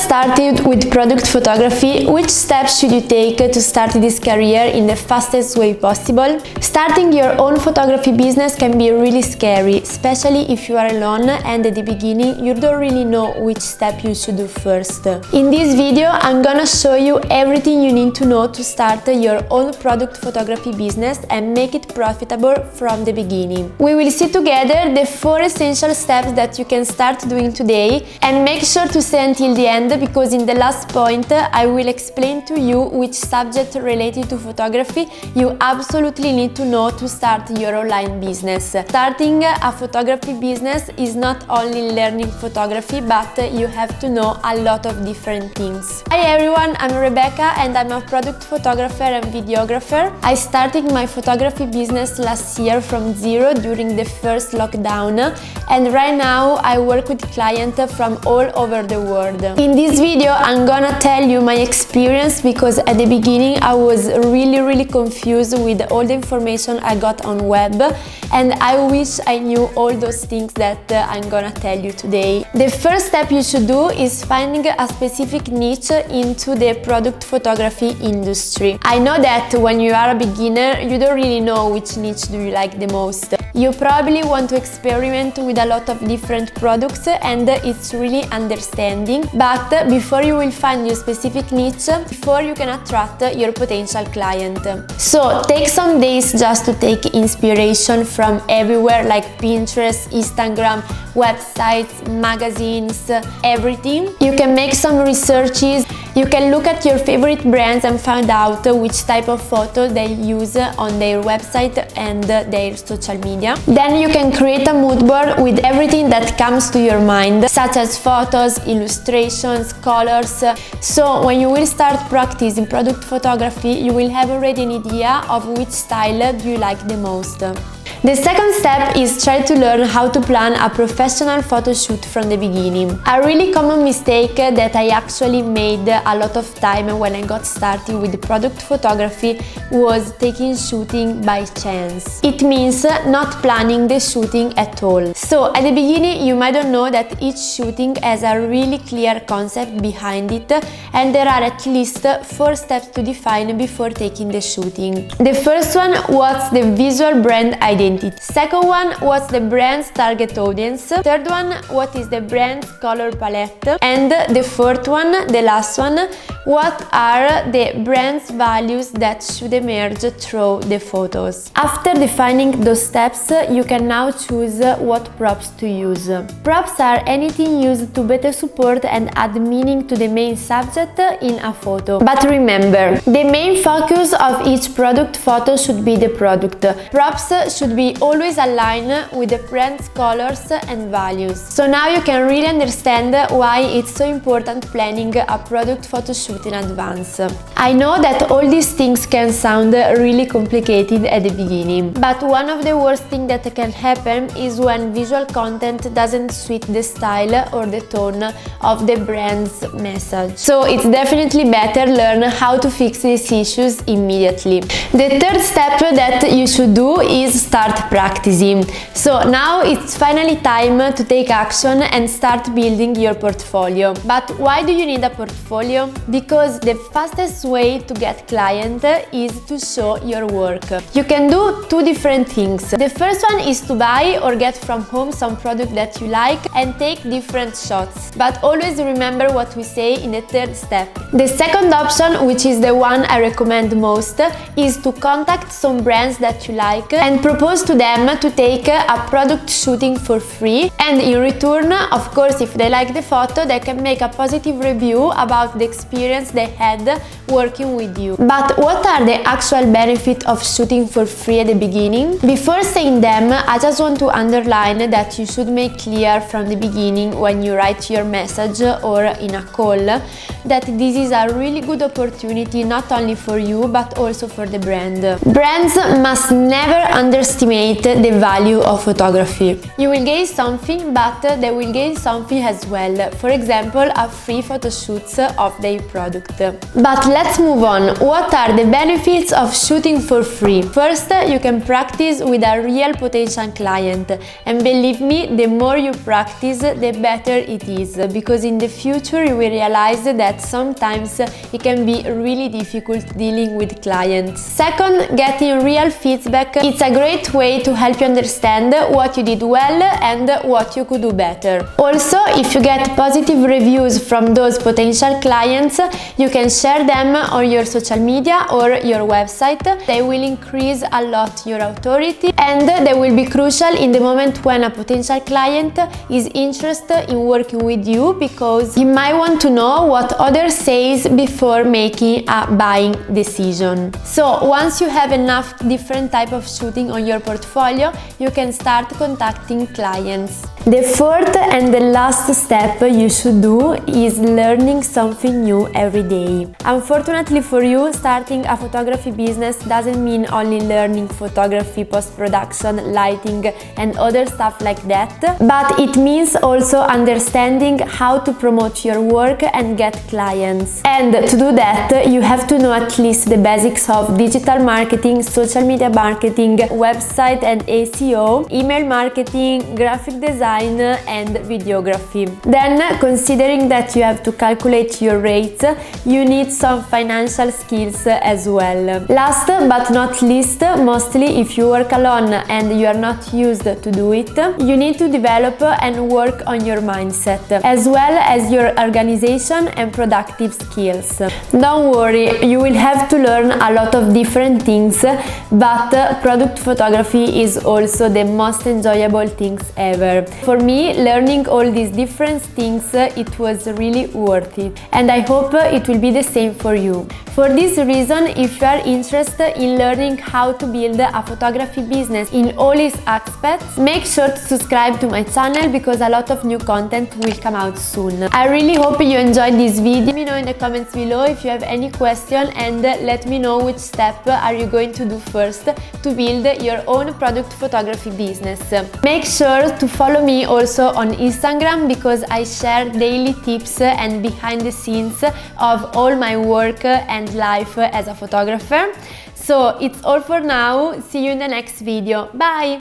started with product photography, which steps should you take to start this career in the fastest way possible? Starting your own photography business can be really scary, especially if you are alone and at the beginning you don't really know which step you should do first. In this video, I'm gonna show you everything you need to know to start your own product photography business and make it profitable from the beginning. We will see together the 4 essential steps that you can start doing today, and make sure to stay until the end because in the last point I will explain to you which subject related to photography you absolutely need to know to start your online business. Starting a photography business is not only learning photography, but you have to know a lot of different things. Hi everyone, I'm Rebecca and I'm a product photographer and videographer. I started my photography business last year from zero during the first lockdown, and right now I work with clients from all over the world. In this video I'm gonna tell you my experience because at the beginning I was really confused with all the information I got on web, and I wish I knew all those things that I'm gonna tell you today. The first step you should do is finding a specific niche into the product photography industry. I know that when you are a beginner you don't really know which niche do you like the most. You probably want to experiment with a lot of different products and it's really understanding, but before you will find your specific niche, before you can attract your potential client. So take some days just to take inspiration from everywhere like Pinterest, Instagram, websites, magazines, everything. You can make some researches. You can look at your favorite brands and find out which type of photo they use on their website and their social media. Then you can create a mood board with everything that comes to your mind, such as photos, illustrations, colors. So when you will start practicing product photography, you will have already an idea of which style do you like the most. The second step is try to learn how to plan a professional photo shoot from the beginning. A really common mistake that I actually made a lot of time when I got started with product photography was taking shooting by chance. It means not planning the shooting at all. So at the beginning you might not know that each shooting has a really clear concept behind it, and there are at least 4 steps to define before taking the shooting. The first one, what's the visual brand identity? Second one, what's the brand's target audience? Third one, what is the brand's color palette? And the fourth one, the last one, what are the brand's values that should emerge through the photos? After defining those steps, you can now choose what props to use. Props are anything used to better support and add meaning to the main subject in a photo. But remember, the main focus of each product photo should be the product. Props should be always aligned with the brand's colors and values. So now you can really understand why it's so important planning a product photo shoot in advance. I know that all these things can sound really complicated at the beginning, but one of the worst things that can happen is when visual content doesn't suit the style or the tone of the brand's message. So it's definitely better learn how to fix these issues immediately. The third step that you should do is start practicing. So now it's finally time to take action and start building your portfolio. But why do you need a portfolio? Because the fastest way to get clients is to show your work. You can do 2 different things. The first one is to buy or get from home some product that you like and take different shots. But always remember what we say in the third step. The second option, which is the one I recommend most, is to contact some brands that you like and propose to them to take a product shooting for free, and in return, of course, if they like the photo, they can make a positive review about the experience they had working with you. But what are the actual benefits of shooting for free at the beginning? Before saying them, I just want to underline that you should make clear from the beginning when you write your message or in a call that this is a really good opportunity not only for you but also for the brand. Brands must never underestimate the value of photography. You will gain something, but they will gain something as well. For example, a free photo shoots of their product. But let's move on. What are the benefits of shooting for free? First, you can practice with a real potential client, and believe me, the more you practice, the better it is, because in the future you will realize that sometimes it can be really difficult dealing with clients. Second, getting real feedback. It's a great way to help you understand what you did well and what you could do better. Also, if you get positive reviews from those potential clients, you can share them on your social media or your website. They will increase a lot your authority, and they will be crucial in the moment when a potential client is interested in working with you, because he might want to know what others say before making a buying decision. So once you have enough different type of shooting on your portfolio, you can start contacting clients. The fourth and the last step you should do is learning something new every day. Unfortunately for you, starting a photography business doesn't mean only learning photography, post-production, lighting and other stuff like that, but it means also understanding how to promote your work and get clients. And to do that, you have to know at least the basics of digital marketing, social media marketing, website and SEO, email marketing, graphic design and videography. Then, considering that you have to calculate your rates, you need some financial skills as well. Last but not least, mostly if you work alone and you are not used to do it, you need to develop and work on your mindset, as well as your organization and productive skills. Don't worry, you will have to learn a lot of different things, but product photography is also the most enjoyable things ever. For me, learning all these different things, it was really worth it, and I hope it will be the same for you. For this reason, if you are interested in learning how to build a photography business in all its aspects, make sure to subscribe to my channel, because a lot of new content will come out soon. I really hope you enjoyed this video. Let me know in the comments below if you have any question, and let me know which step are you going to do first to build your own product photography business. Make sure to follow me also on Instagram, because I share daily tips and behind the scenes of all my work and life as a photographer. So it's all for now. See you in the next video. Bye!